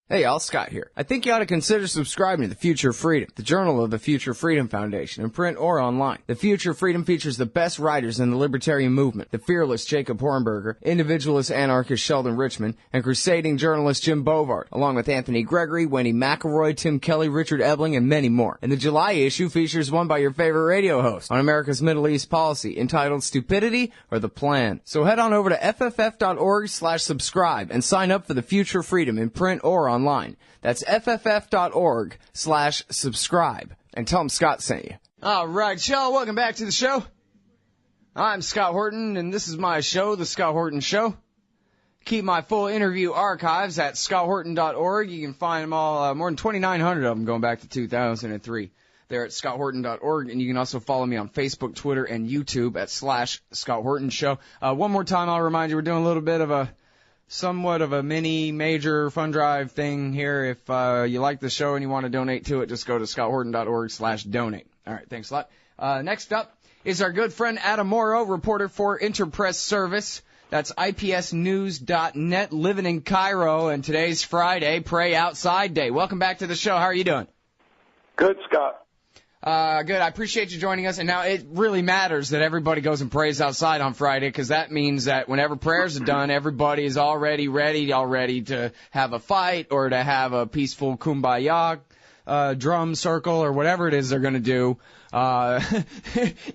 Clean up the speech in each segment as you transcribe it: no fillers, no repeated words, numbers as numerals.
Hey y'all, Scott here. I think you ought to consider subscribing to The Future of Freedom, the journal of the Future Freedom Foundation, in print or online. The Future of Freedom features the best writers in the libertarian movement, the fearless Jacob Hornberger, individualist anarchist Sheldon Richman, and crusading journalist Jim Bovard, along with Anthony Gregory, Wendy McElroy, Tim Kelly, Richard Ebling, and many more. And the July issue features one by your favorite radio host on America's Middle East policy, entitled Stupidity or the Plan. So head on over to fff.org/subscribe and sign up for The Future of Freedom in print or online. That's fff.org/subscribe. And tell them Scott sent you. All right, y'all, welcome back to the show. I'm Scott Horton, and this is my show, The Scott Horton Show. Keep my full interview archives at scotthorton.org. You can find them all, more than 2,900 of them going back to 2003. They're at scotthorton.org, and you can also follow me on Facebook, Twitter, and YouTube at /Scott Horton Show. One more time, I'll remind you, we're doing a little bit of somewhat of a mini major fund drive thing here. If you like the show and you want to donate to it, just go to scotthorton.org/donate. All right, thanks a lot. Next up is our good friend Adam Morrow, reporter for Interpress Service. That's IPSnews.net, living in Cairo, and today's Friday, Pray Outside Day. Welcome back to the show. How are you doing? Good, Scott. Good. I appreciate you joining us. And now it really matters that everybody goes and prays outside on Friday, because that means that whenever prayers are done, everybody is already ready to have a fight or to have a peaceful kumbaya drum circle or whatever it is they're going to do.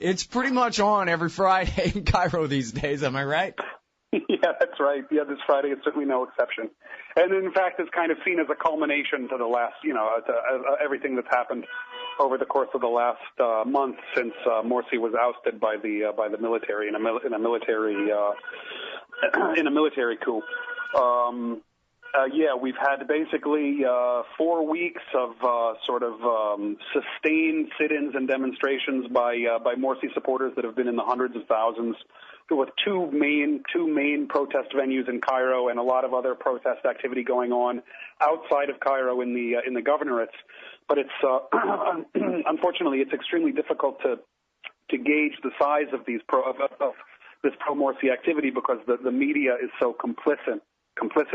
It's pretty much on every Friday in Cairo these days. Am I right? Yeah, that's right. Yeah, this Friday is certainly no exception. And in fact, it's kind of seen as a culmination to the last, to everything that's happened over the course of the last month since Morsi was ousted by the military in a military coup. We've had basically 4 weeks of sustained sit-ins and demonstrations by Morsi supporters that have been in the hundreds of thousands, with two main protest venues in Cairo and a lot of other protest activity going on outside of Cairo in the governorates. But it's unfortunately it's extremely difficult to gauge the size of these this pro-Morsi activity, because the media is so complicit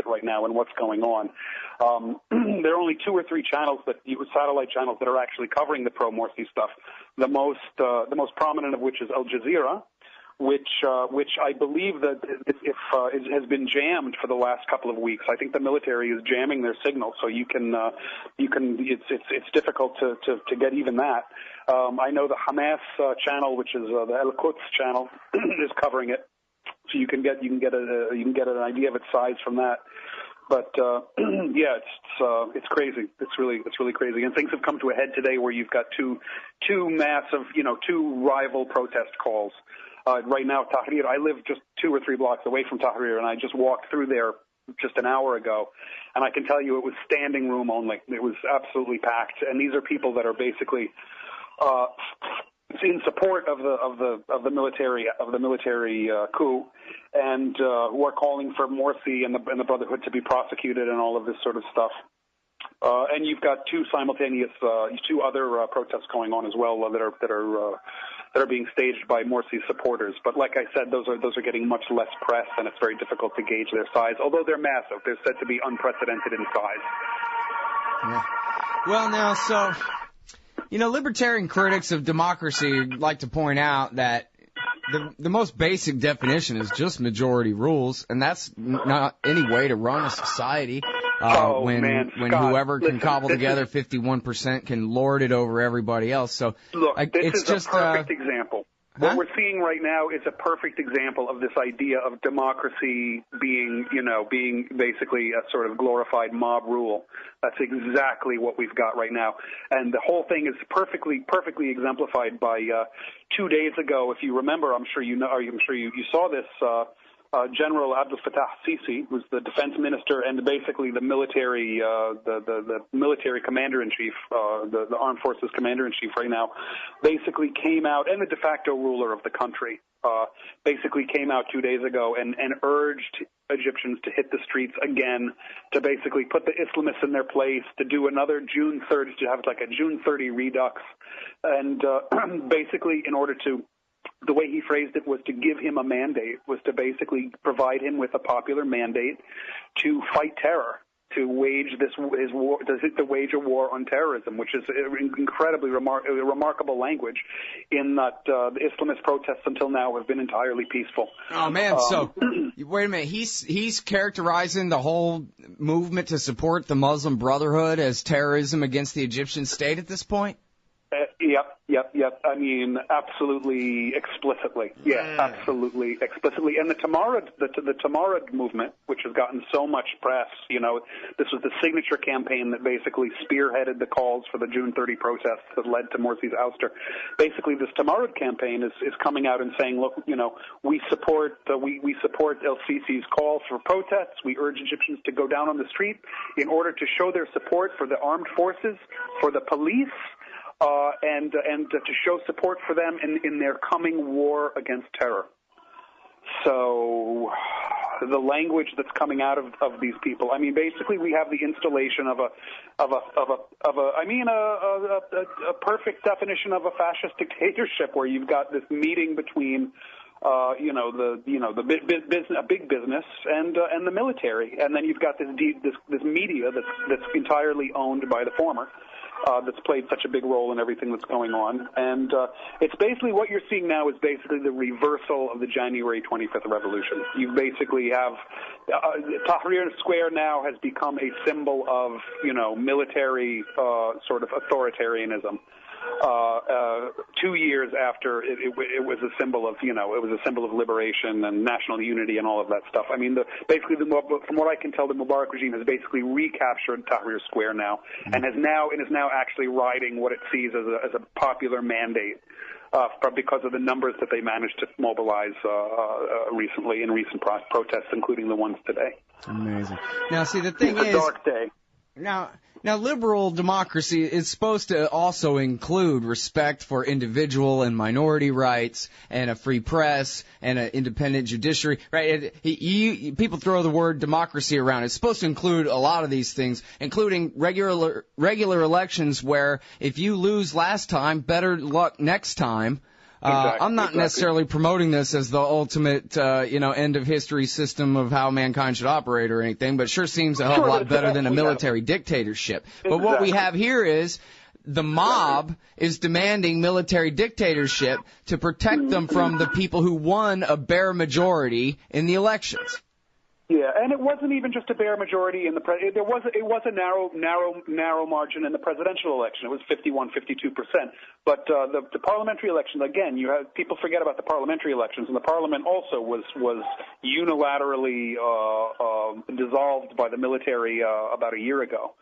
right now in what's going on. There are only 2 or 3 channels satellite channels that are actually covering the pro-Morsi stuff. The most prominent of which is Al Jazeera, which I believe that has been jammed for the last couple of weeks. I think the military is jamming their signal, so it's difficult to get even that. I know the Hamas channel, which is the El Quds channel, is covering it, so you can get an idea of its size from that. But it's crazy. It's really crazy. And things have come to a head today where you've got two massive, 2 rival protest calls. Right now, Tahrir, I live just 2 or 3 blocks away from Tahrir, and I just walked through there just an hour ago, and I can tell you it was standing room only. It was absolutely packed, and these are people that are basically in support of the military coup, and who are calling for Morsi and the Brotherhood to be prosecuted and all of this sort of stuff. And you've got 2 other protests going on as well that are being staged by Morsi supporters. But like I said, those are getting much less press, and it's very difficult to gauge their size. Although they're massive, they're said to be unprecedented in size. Yeah. Well, now, so libertarian critics of democracy like to point out that the most basic definition is just majority rules, and that's not any way to run a society. When Scott, whoever can cobble together 51% can lord it over everybody else. So look, this is just a perfect example. Huh? What we're seeing right now is a perfect example of this idea of democracy being basically a sort of glorified mob rule. That's exactly what we've got right now. And the whole thing is perfectly exemplified by 2 days ago. If you remember, I'm sure you saw this. General Abdel Fattah Sisi, who's the defense minister and basically the military, the military commander-in-chief, the armed forces commander-in-chief right now, basically came out, and the de facto ruler of the country, basically came out 2 days ago and urged Egyptians to hit the streets again, to basically put the Islamists in their place, to do another June 30, to have like a June 30 redux, and basically in order to, the way he phrased it was to give him a mandate, was to basically provide him with a popular mandate to fight terror. to wage to wage a war on terrorism, which is incredibly remarkable language, in that the Islamist protests until now have been entirely peaceful. Oh man, so wait a minute, he's characterizing the whole movement to support the Muslim Brotherhood as terrorism against the Egyptian state at this point? Yep. I mean, absolutely explicitly. Yeah, absolutely explicitly. And the Tamarad movement, which has gotten so much press, this was the signature campaign that basically spearheaded the calls for the June 30 protests that led to Morsi's ouster. Basically, this Tamarad campaign is coming out and saying, look, we support El-Sisi's call for protests. We urge Egyptians to go down on the street in order to show their support for the armed forces, for the police, and to show support for them in their coming war against terror. So the language that's coming out of these people, I mean, basically we have the installation of a perfect definition of a fascist dictatorship, where you've got this meeting between the big business and the military, and then you've got this media that's entirely owned by the former. That's played such a big role in everything that's going on. And it's basically what you're seeing now is basically the reversal of the January 25th revolution. You basically have Tahrir Square now has become a symbol of, military sort of authoritarianism. 2 years after it was a symbol of, it was a symbol of liberation and national unity and all of that stuff. I mean, from what I can tell, the Mubarak regime has basically recaptured Tahrir Square now, and is now actually riding what it sees as a popular mandate. Because of the numbers that they managed to mobilize recently in recent protests, including the ones today. Amazing. Now, see, the thing is, a dark day. Now, liberal democracy is supposed to also include respect for individual and minority rights and a free press and an independent judiciary, right? People throw the word democracy around. It's supposed to include a lot of these things, including regular elections where if you lose last time, better luck next time. I'm not necessarily promoting this as the ultimate, end of history system of how mankind should operate or anything, but it sure seems a hell of a lot better than a military dictatorship. But what we have here is the mob is demanding military dictatorship to protect them from the people who won a bare majority in the elections. Yeah, and it wasn't even just a bare majority in the it was a narrow margin in the presidential election. It was 51-52%. But the parliamentary elections, again, people forget about the parliamentary elections, and the parliament also was unilaterally dissolved by the military about a year ago.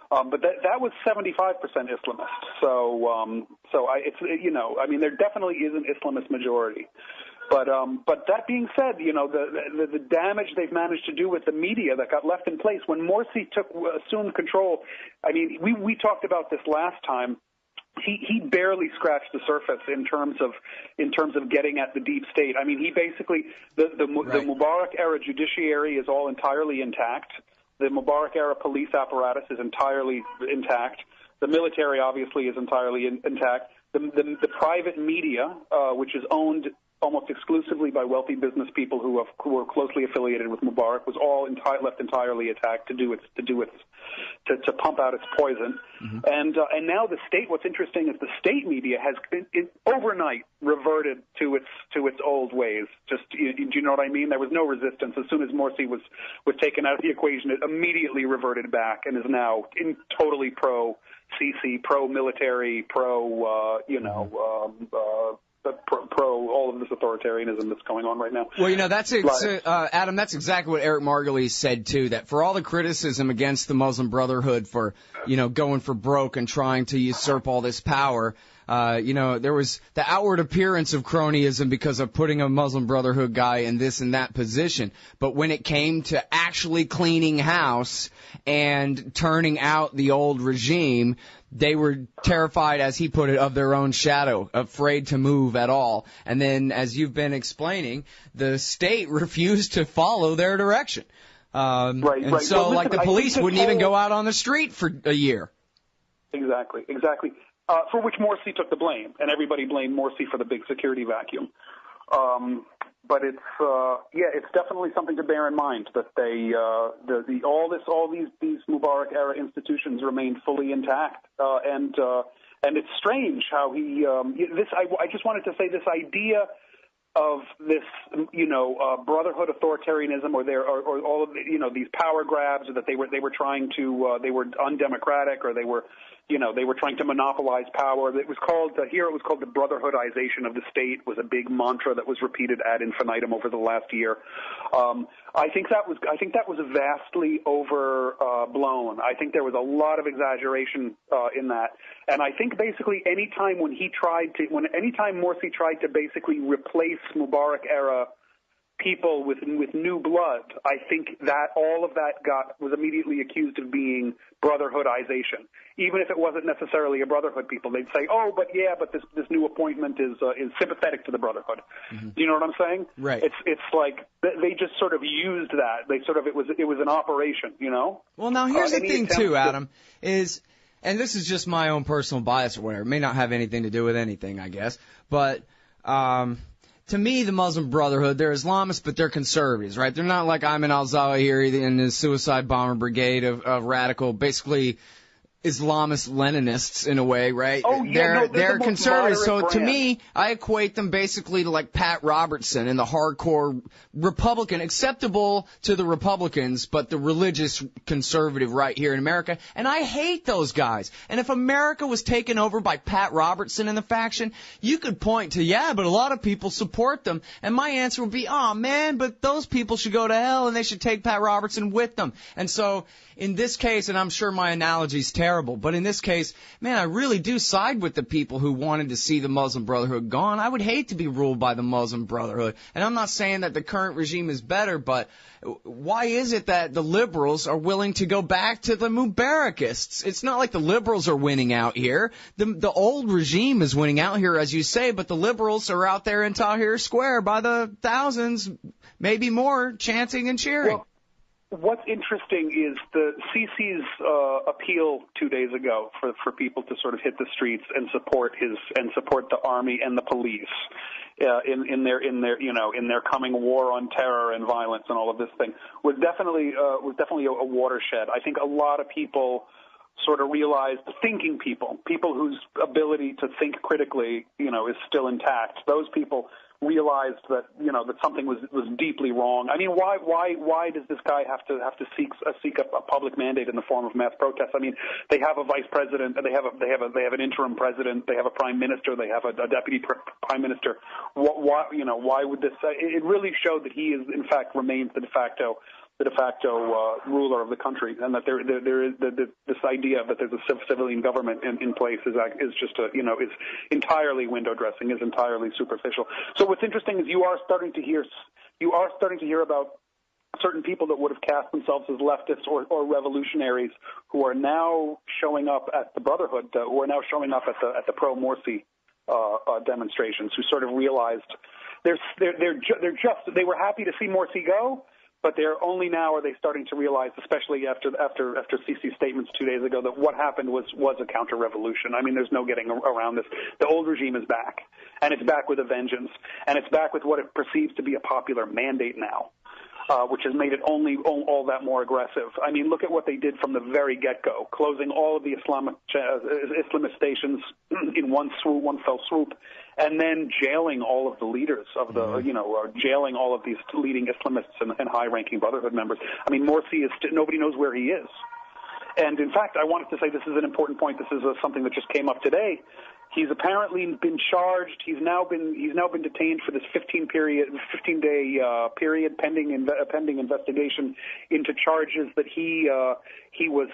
But that was 75% Islamist. So there definitely is an Islamist majority. But that being said, the damage they've managed to do with the media that got left in place when Morsi assumed control. I mean, we talked about this last time. He barely scratched the surface in terms of getting at the deep state. I mean, he basically the Mubarak era judiciary is all entirely intact. The Mubarak era police apparatus is entirely intact. The military obviously is entirely intact. The private media, which is owned almost exclusively by wealthy business people who were closely affiliated with Mubarak, was all left entirely intact to pump out its poison. Mm-hmm. And now the state. What's interesting is the state media has overnight reverted to its old ways. Just do you know what I mean? There was no resistance as soon as Morsi was taken out of the equation. It immediately reverted back and is now totally pro-Sisi, pro-military, pro all of this authoritarianism that's going on right now. Well, that's Adam, that's exactly what Eric Margolis said, too, that for all the criticism against the Muslim Brotherhood for, going for broke and trying to usurp all this power, there was the outward appearance of cronyism because of putting a Muslim Brotherhood guy in this and that position. But when it came to actually cleaning house and turning out the old regime, they were terrified, as he put it, of their own shadow, afraid to move at all. And then, as you've been explaining, the state refused to follow their direction. Right. So, well, listen, the police wouldn't even go out on the street for a year. Exactly. For which Morsi took the blame, and everybody blamed Morsi for the big security vacuum. But it's it's definitely something to bear in mind that all these Mubarak era institutions remain fully intact, and it's strange how I just wanted to say this idea of this brotherhood authoritarianism or all of these power grabs, or that they were trying to they were undemocratic, or they were trying to monopolize power. It was called the brotherhoodization of the state, was a big mantra that was repeated ad infinitum over the last year. I think that was vastly overblown. I think there was a lot of exaggeration in that, and I think basically anytime Morsi tried to basically replace Mubarak era people with new blood, I think that all of that was immediately accused of being brotherhoodization. Even if it wasn't necessarily a brotherhood people, they'd say, "Oh, but this new appointment is sympathetic to the brotherhood." Mm-hmm. Do you know what I'm saying? Right. It's like they just sort of used that. It was an operation, you know. Well, now here's the thing too, Adam, is, and this is just my own personal bias or whatever. It may not have anything to do with anything, I guess, but to me, the Muslim Brotherhood, they're Islamists, but they're conservatives, right? They're not like Ayman al-Zawahiri in the suicide bomber brigade of radical, basically Islamist Leninists in a way, right? Oh, yeah, they're conservatives. So brand. To me, I equate them basically to like Pat Robertson and the hardcore Republican, acceptable to the Republicans, but the religious conservative right here in America. And I hate those guys. And if America was taken over by Pat Robertson and the faction, you could point to, but a lot of people support them. And my answer would be, oh man, but those people should go to hell and they should take Pat Robertson with them. And so in this case, and I'm sure my analogy's terrible, but in this case, man, I really do side with the people who wanted to see the Muslim Brotherhood gone. I would hate to be ruled by the Muslim Brotherhood. And I'm not saying that the current regime is better, but why is it that the liberals are willing to go back to the Mubarakists? It's not like the liberals are winning out here. The old regime is winning out here, as you say, but the liberals are out there in Tahrir Square by the thousands, maybe more, chanting and cheering. Well, what's interesting is the Sisi's appeal 2 days ago for people to sort of hit the streets and support the army and the police in their coming war on terror and violence and all of this thing was definitely a watershed. I think a lot of people sort of realized, thinking people whose ability to think critically, is still intact. Those people realized that that something was deeply wrong. I mean, why does this guy have to seek a public mandate in the form of mass protests? I mean, they have a vice president, they have an interim president, they have a prime minister, they have a deputy prime minister. Why would this? It really showed that he is, in fact, remains the de facto ruler of the country, and that there is this idea that there's a civilian government in place is just is entirely window dressing, is entirely superficial. So what's interesting is you are starting to hear about certain people that would have cast themselves as leftists or revolutionaries who are now showing up at the Brotherhood, who are now showing up at the pro-Morsi demonstrations, who sort of realized they were happy to see Morsi go. But they're only now are they starting to realize, especially after Sisi's statements 2 days ago, that what happened was a counter-revolution. I mean, there's no getting around this. The old regime is back, and it's back with a vengeance, and it's back with what it perceives to be a popular mandate now, which has made it all that more aggressive. I mean, look at what they did from the very get-go, closing all of the Islamist stations in one fell swoop, and then jailing all of the leaders of the, or jailing all of these leading Islamists and high-ranking Brotherhood members. I mean, Morsi nobody knows where he is. And in fact, I wanted to say this is an important point. This is something that just came up today. He's apparently been charged. He's now been detained for this 15-day period pending investigation into charges that he was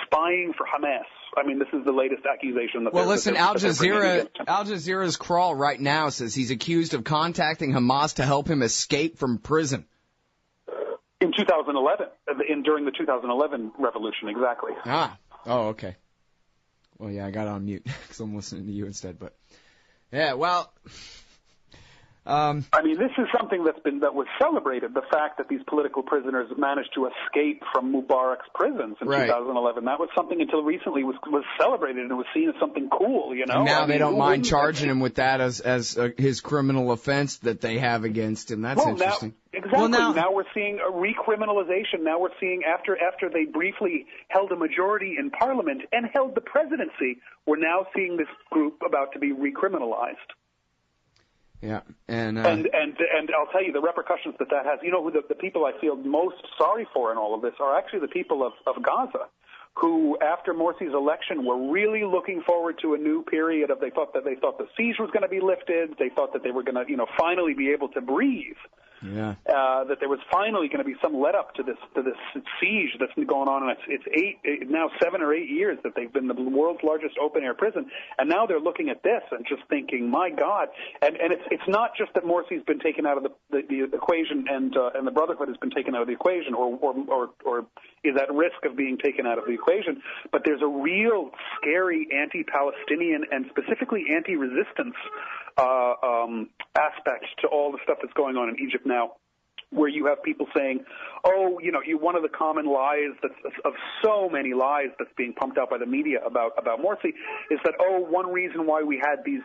spying for Hamas. I mean, this is the latest accusation. That listen, Al Jazeera's crawl right now says he's accused of contacting Hamas to help him escape from prison. In 2011, during the 2011 revolution, exactly. Oh, okay. Well, yeah, I got on mute because I'm listening to you instead. But yeah, well, I mean, this is something that was celebrated. The fact that these political prisoners managed to escape from Mubarak's prisons in 2011. That was something until recently was celebrated and was seen as something cool. You know. And now they don't mind charging him with that as his criminal offense that they have against him. That's interesting. Exactly. Well, now we're seeing a recriminalization. Now we're seeing after they briefly held a majority in Parliament and held the presidency, we're now seeing this group about to be recriminalized. Yeah, and I'll tell you the repercussions that has. You know who the people I feel most sorry for in all of this are actually the people of Gaza, who after Morsi's election were really looking forward to a new period of they thought the siege was going to be lifted. They thought that they were going to finally be able to breathe. Yeah. That there was finally going to be some let up to this siege that's been going on, and it's now 7 or 8 years that they've been the world's largest open air prison, and now they're looking at this and just thinking, my God! And it's not just that Morsi's been taken out of the equation and the Brotherhood has been taken out of the equation, or is at risk of being taken out of the equation, but there's a real scary anti-Palestinian and specifically anti-resistance aspect to all the stuff that's going on in Egypt now, where you have people saying, one of the common lies of so many lies that's being pumped out by the media about Morsi is that, one reason why we had these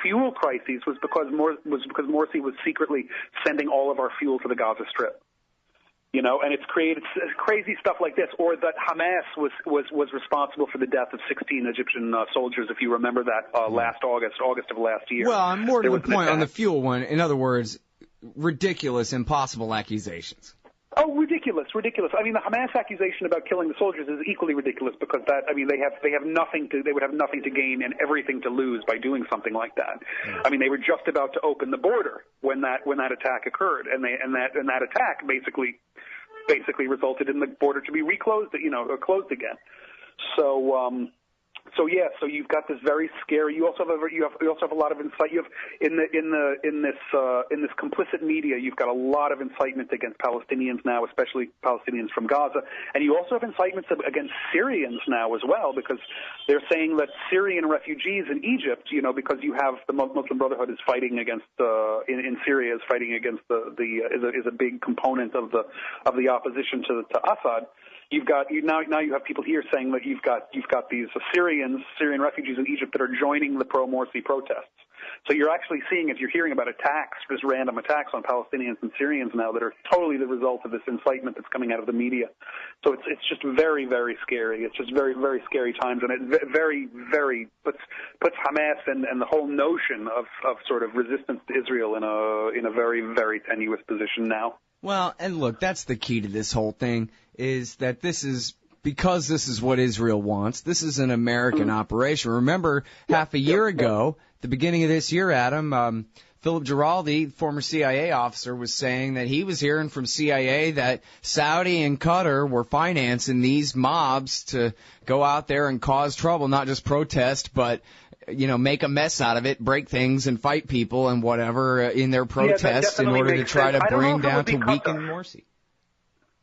fuel crises was because Morsi was secretly sending all of our fuel to the Gaza Strip. And it's created crazy stuff like this, or that Hamas was responsible for the death of 16 Egyptian soldiers, if you remember that, August of last year. Well, more to the point on the fuel one. In other words, ridiculous, impossible accusations. Oh, ridiculous. I mean, the Hamas accusation about killing the soldiers is equally ridiculous because they have nothing to gain and everything to lose by doing something like that. I mean, they were just about to open the border when that attack occurred, and that attack basically resulted in the border to be reclosed, closed again. So you've got this very scary. You also have a lot of insight. You have in this complicit media. You've got a lot of incitement against Palestinians now, especially Palestinians from Gaza, and you also have incitements against Syrians now as well, because they're saying that Syrian refugees in Egypt, because you have the Muslim Brotherhood is fighting against in Syria is fighting against is a big component of the opposition to Assad. You have people here saying that you've got these Syrian refugees in Egypt that are joining the pro-Morsi protests. So you're actually seeing, if you're hearing about attacks, just random attacks on Palestinians and Syrians now that are totally the result of this incitement that's coming out of the media. So it's just very, very scary. It's just very, very scary times, and it very, very puts Hamas and the whole notion of sort of resistance to Israel in a very, very tenuous position now. Well, and look, that's the key to this whole thing, is that this is what Israel wants. This is an American operation. Remember, half a year ago, the beginning of this year, Adam, Philip Giraldi, former CIA officer, was saying that he was hearing from CIA that Saudi and Qatar were financing these mobs to go out there and cause trouble, not just protest, but make a mess out of it, break things, and fight people and whatever in their protests in order to try to bring down to weaken Morsi.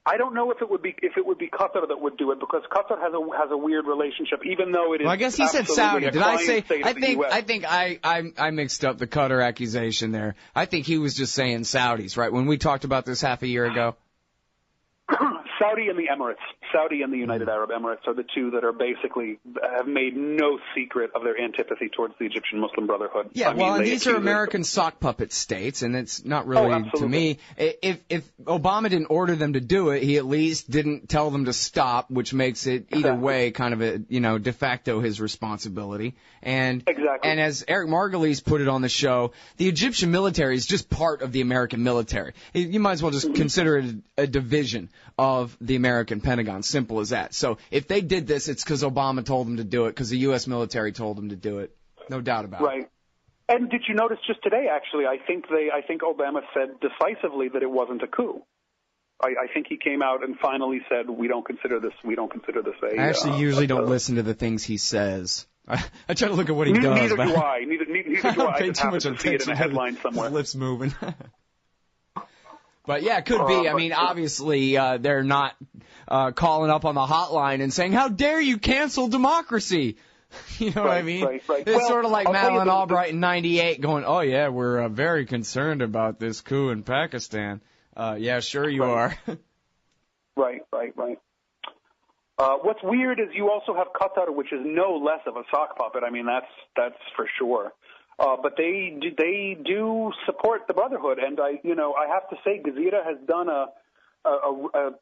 I don't know if it would be Qatar that would do it, because Qatar has a weird relationship, even though it is. Well, I guess he said Saudi. Did I say? I think I mixed up the Qatar accusation there. I think he was just saying Saudis, right? When we talked about this half a year ago. Saudi and the Emirates, Saudi and the United Arab Emirates are the two that are basically have made no secret of their antipathy towards the Egyptian Muslim Brotherhood. Yeah, and these are American sock puppet states, and it's not really, to me, if Obama didn't order them to do it, he at least didn't tell them to stop, which makes it either way kind of a, de facto his responsibility. And as Eric Margulies put it on the show, the Egyptian military is just part of the American military. You might as well just consider it a division of the American Pentagon. Simple as that. So if they did this, it's because Obama told them to do it, because the U.S. military told them to do it. No doubt about it. Right. And did you notice just today, actually, I think Obama said decisively that it wasn't a coup. I think he came out and finally said, we don't consider this a... I actually usually don't listen to the things he says. I try to look at what he does. Neither do I. Neither do I. Pay too much attention to see it in a headline somewhere. His lips moving. But yeah, it could be. I mean, obviously, they're not calling up on the hotline and saying, how dare you cancel democracy? You know what I mean? Right. It's sort of like Madeleine Albright in '98 going, oh, yeah, we're very concerned about this coup in Pakistan. Yeah, sure you are. Right. What's weird is you also have Qatar, which is no less of a sock puppet. I mean, that's for sure. But they do support the Brotherhood, and I have to say, Gezira has done a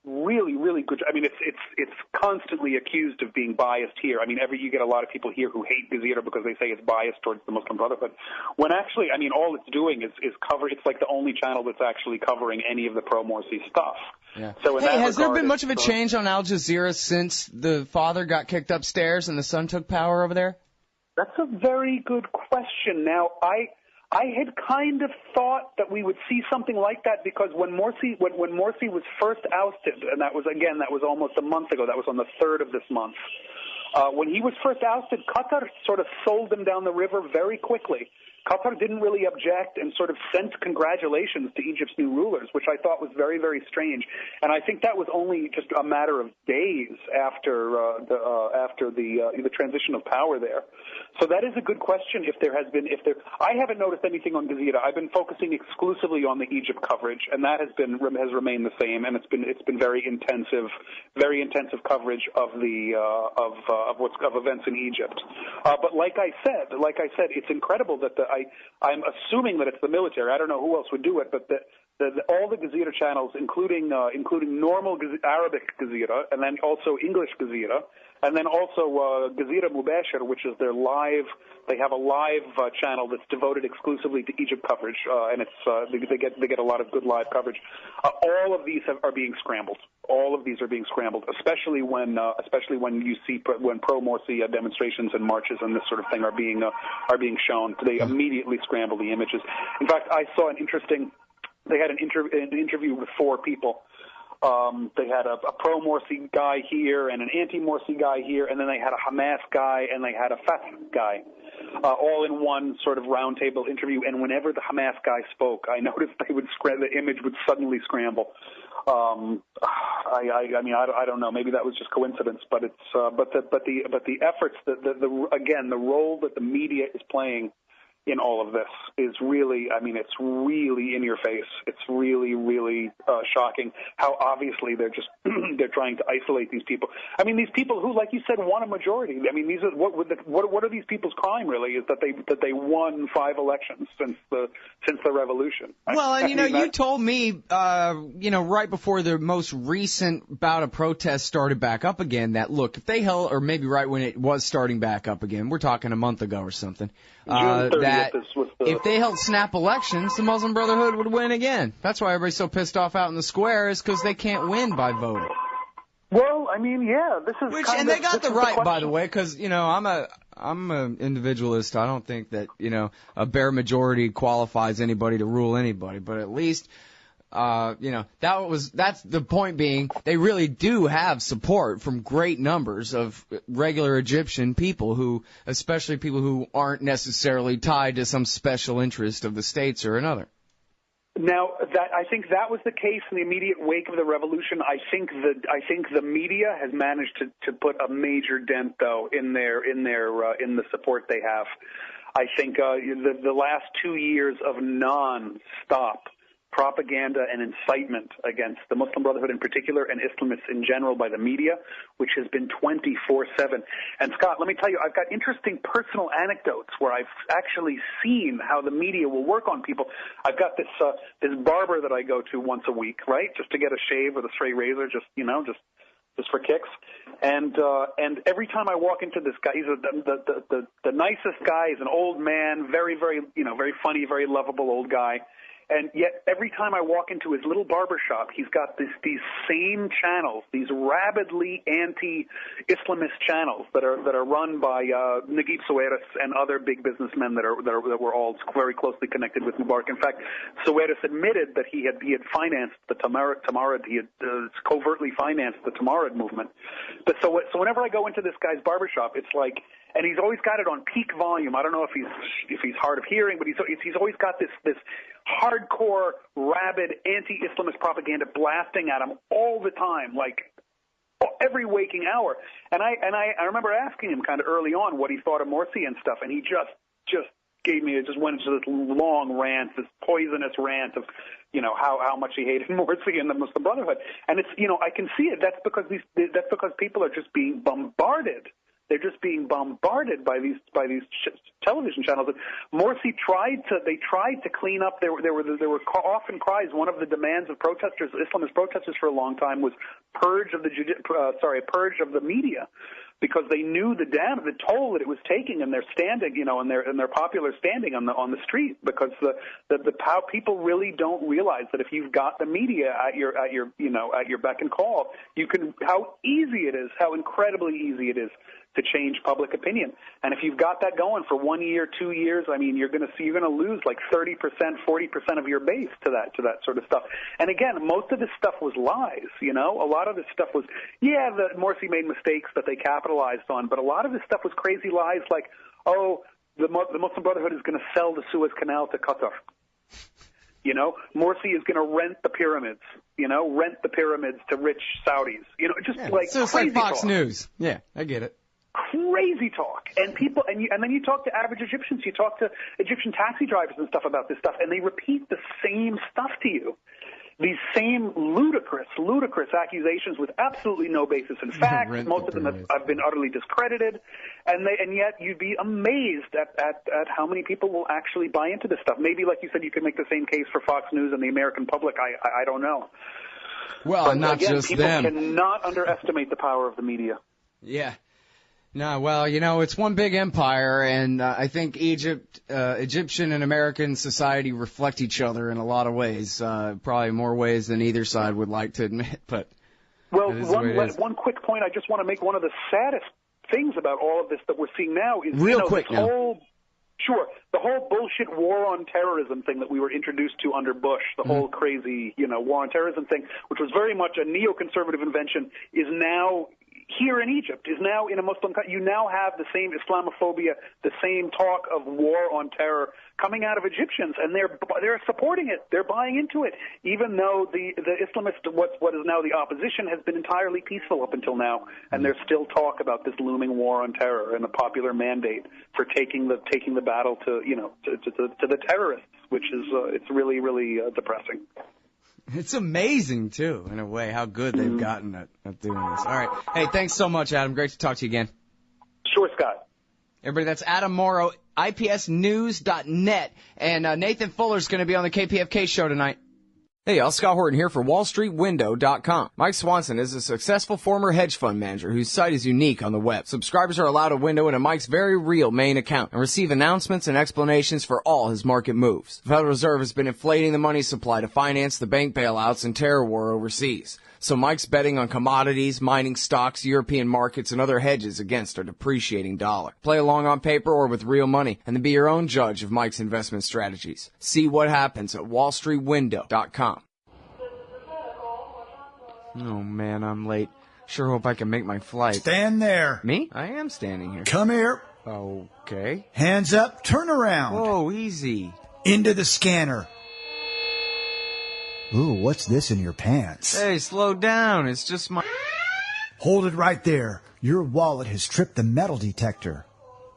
really, really good job. I mean, it's constantly accused of being biased here. I mean, you get a lot of people here who hate Gezira because they say it's biased towards the Muslim Brotherhood. When actually, I mean, all it's doing is cover. It's like the only channel that's actually covering any of the pro-Morsi stuff. Yeah. So hey, has there been much of a change on Al Jazeera since the father got kicked upstairs and the son took power over there? That's a very good question. Now, I had kind of thought that we would see something like that because when Morsi was first ousted, and that was almost a month ago. That was on the 3rd of this month. When he was first ousted, Qatar sort of sold him down the river very quickly. Qatar didn't really object and sort of sent congratulations to Egypt's new rulers, which I thought was very, very strange. And I think that was only just a matter of days after the transition of power there. So that is a good question. I haven't noticed anything on Gezira. I've been focusing exclusively on the Egypt coverage, and that has remained the same. And it's been very intensive coverage of events in Egypt. But like I said, it's incredible that I'm assuming that it's the military. I don't know who else would do it, but all the Gezira channels, including normal Arabic Gezira, and then also English Gezira, and then also Gezira Mubashir, which is their live. They have a live channel that's devoted exclusively to Egypt coverage, and it's they get a lot of good live coverage. All of these are being scrambled. All of these are being scrambled, especially when you see when pro-Morsi demonstrations and marches and this sort of thing are being shown. They immediately scramble the images. In fact, I saw they had an interview with 4 people. They had a pro-Morsi guy here and an anti-Morsi guy here, and then they had a Hamas guy and they had a Fatah guy, all in one sort of roundtable interview. And whenever the Hamas guy spoke, I noticed the image would suddenly scramble. I mean, I don't know. Maybe that was just coincidence, but it's but the efforts, the role that the media is playing in all of this is really, I mean, it's really in your face. It's really, really shocking how obviously they're trying to isolate these people. I mean, these people who, like you said, won a majority. I mean, what are these people's crime really? Is that they won 5 elections since the revolution. Well, and you told me, right before the most recent bout of protest started back up again, that look, if they held, or maybe right when it was starting back up again, we're talking a month ago or something. That if they held snap elections, the Muslim Brotherhood would win again. That's why everybody's so pissed off out in the square, is because they can't win by voting. Well, I mean, yeah, this is they got the right, by the way, because I'm an individualist. I don't think that a bare majority qualifies anybody to rule anybody, but at least. That's the point being, they really do have support from great numbers of regular Egyptian people especially people who aren't necessarily tied to some special interest of the states or another. Now, I think that was the case in the immediate wake of the revolution. I think the media has managed to put a major dent, though, in the support they have. I think the last 2 years of non-stop propaganda and incitement against the Muslim Brotherhood in particular and Islamists in general by the media, which has been 24/7. And Scott, let me tell you, I've got interesting personal anecdotes where I've actually seen how the media will work on people. I've got this barber that I go to once a week, right, just to get a shave with a straight razor, just for kicks. And every time I walk into this guy, he's the nicest guy. He's an old man, very, very, very funny, very lovable old guy. And yet every time I walk into his little barber shop, he's got these same channels, these rabidly anti-Islamist channels that are run by Naguib Sawiris and other big businessmen that were all very closely connected with Mubarak. In fact, Sawiris admitted that he had financed the Tamarad, he had covertly financed the Tamarad movement. But so whenever I go into this guy's barber shop, it's like, and he's always got it on peak volume. I don't know if he's hard of hearing, but he's always got this hardcore, rabid, anti-Islamist propaganda blasting at him all the time, like every waking hour. And I remember asking him kind of early on what he thought of Morsi and stuff, and he just gave me, it just went into this long rant, this poisonous rant of, you know, how much he hated Morsi and the Muslim Brotherhood. And it's, you know, I can see it. That's because people are just being bombarded. They're just being bombarded by these television channels. And Morsi tried to clean up. There were often cries. One of the demands of protesters, Islamist protesters, for a long time was purge of the media, because they knew the toll that it was taking in their standing, you know, in their popular standing on the street. Because how people really don't realize that if you've got the media at your beck and call, how incredibly easy it is to change public opinion. And if you've got that going for 1 year, 2 years, I mean, you're going to lose like 30%, 40% of your base to that sort of stuff. And again, most of this stuff was lies, you know. A lot of this stuff was, Morsi made mistakes that they capitalized on, but a lot of this stuff was crazy lies like, oh, the Muslim Brotherhood is going to sell the Suez Canal to Qatar. You know, Morsi is going to rent the pyramids to rich Saudis. You know, just like so it's crazy like Fox talk. News. Yeah, I get it. Crazy talk, and then you talk to average Egyptians, you talk to Egyptian taxi drivers and stuff about this stuff, and they repeat the same stuff to you. These same ludicrous accusations with absolutely no basis in fact. Most of them have been utterly discredited, and yet you'd be amazed at how many people will actually buy into this stuff. Maybe, like you said, you could make the same case for Fox News and the American public. I don't know. Well, but not again, just people them. cannot underestimate the power of the media. Yeah. No, well, you know, it's one big empire, and I think Egyptian and American society reflect each other in a lot of ways, probably more ways than either side would like to admit. But one quick point I just want to make. One of the saddest things about all of this that we're seeing now is the whole bullshit war on terrorism thing that we were introduced to under Bush, the whole crazy, you know, war on terrorism thing, which was very much a neoconservative invention, is now here in Egypt, is now in a Muslim country. You now have the same Islamophobia, the same talk of war on terror coming out of Egyptians, and they're supporting it. They're buying into it, even though the Islamist, what is now the opposition, has been entirely peaceful up until now, and there's still talk about this looming war on terror and the popular mandate for taking the battle to the terrorists, which is it's really, really depressing. It's amazing, too, in a way, how good they've gotten at doing this. All right. Hey, thanks so much, Adam. Great to talk to you again. Sure, Scott. Everybody, that's Adam Morrow, IPSnews.net. And Nathan Fuller's going to be on the KPFK show tonight. Hey, y'all, Scott Horton here for WallStreetWindow.com. Mike Swanson is a successful former hedge fund manager whose site is unique on the web. Subscribers are allowed a window into Mike's very real main account and receive announcements and explanations for all his market moves. The Federal Reserve has been inflating the money supply to finance the bank bailouts and terror war overseas. So Mike's betting on commodities, mining stocks, European markets, and other hedges against our depreciating dollar. Play along on paper or with real money, and then be your own judge of Mike's investment strategies. See what happens at WallStreetWindow.com. Oh, man, I'm late. Sure hope I can make my flight. Stand there. Me? I am standing here. Come here. Okay. Hands up, turn around. Whoa, easy. Into the scanner. Ooh, what's this in your pants? Hey, slow down. It's just my... Hold it right there. Your wallet has tripped the metal detector.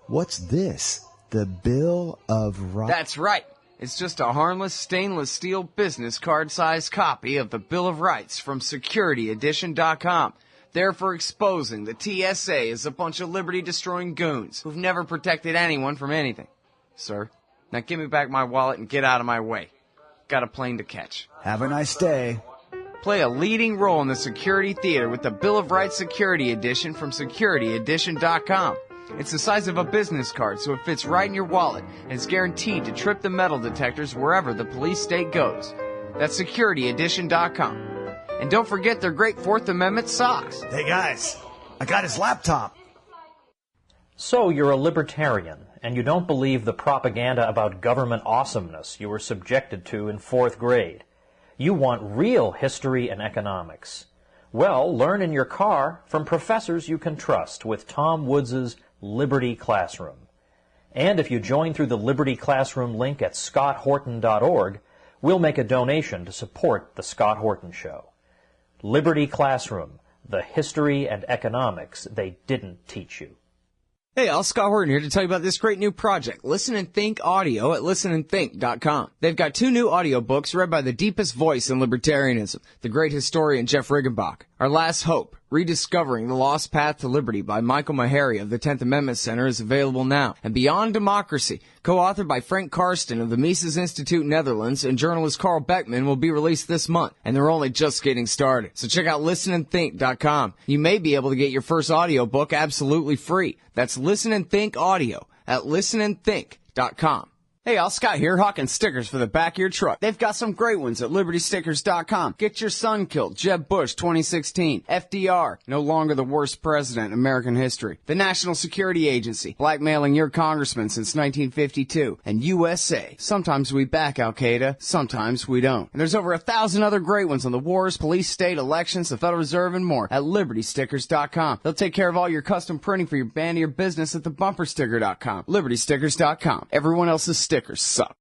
What's this? The Bill of Rights? That's right. It's just a harmless stainless steel business card-sized copy of the Bill of Rights from SecurityEdition.com. There for exposing the TSA as a bunch of liberty-destroying goons who've never protected anyone from anything. Sir, now give me back my wallet and get out of my way. Got a plane to catch. Have a nice day. Play a leading role in the security theater with the Bill of Rights Security Edition from SecurityEdition.com. It's the size of a business card, so it fits right in your wallet, and it's guaranteed to trip the metal detectors wherever the police state goes. That's SecurityEdition.com. And don't forget their great Fourth Amendment socks. Hey, guys, I got his laptop. So you're a libertarian, and you don't believe the propaganda about government awesomeness you were subjected to in 4th grade. You want real history and economics. Well, learn in your car from professors you can trust with Tom Woods' Liberty Classroom. And if you join through the Liberty Classroom link at scotthorton.org, we'll make a donation to support The Scott Horton Show. Liberty Classroom, the history and economics they didn't teach you. Hey, all, Scott Horton here to tell you about this great new project, Listen and Think Audio at listenandthink.com. They've got 2 new audiobooks read by the deepest voice in libertarianism, the great historian Jeff Riggenbach. Our Last Hope, Rediscovering the Lost Path to Liberty by Michael Maharrey of the 10th Amendment Center is available now. And Beyond Democracy, co-authored by Frank Karsten of the Mises Institute Netherlands and journalist Carl Beckman, will be released this month. And they're only just getting started. So check out listenandthink.com. You may be able to get your first audiobook absolutely free. That's Listen and Think Audio at listenandthink.com. Hey, all, Scott here, hawking stickers for the back of your truck. They've got some great ones at libertystickers.com. Get your son killed, Jeb Bush 2016, FDR, no longer the worst president in American history, the National Security Agency, blackmailing your congressman since 1952, and USA, sometimes we back Al-Qaeda, sometimes we don't. And there's over 1,000 other great ones on the wars, police, state, elections, the Federal Reserve, and more at libertystickers.com. They'll take care of all your custom printing for your band or your business at thebumpersticker.com. libertystickers.com. Everyone else's stickers suck.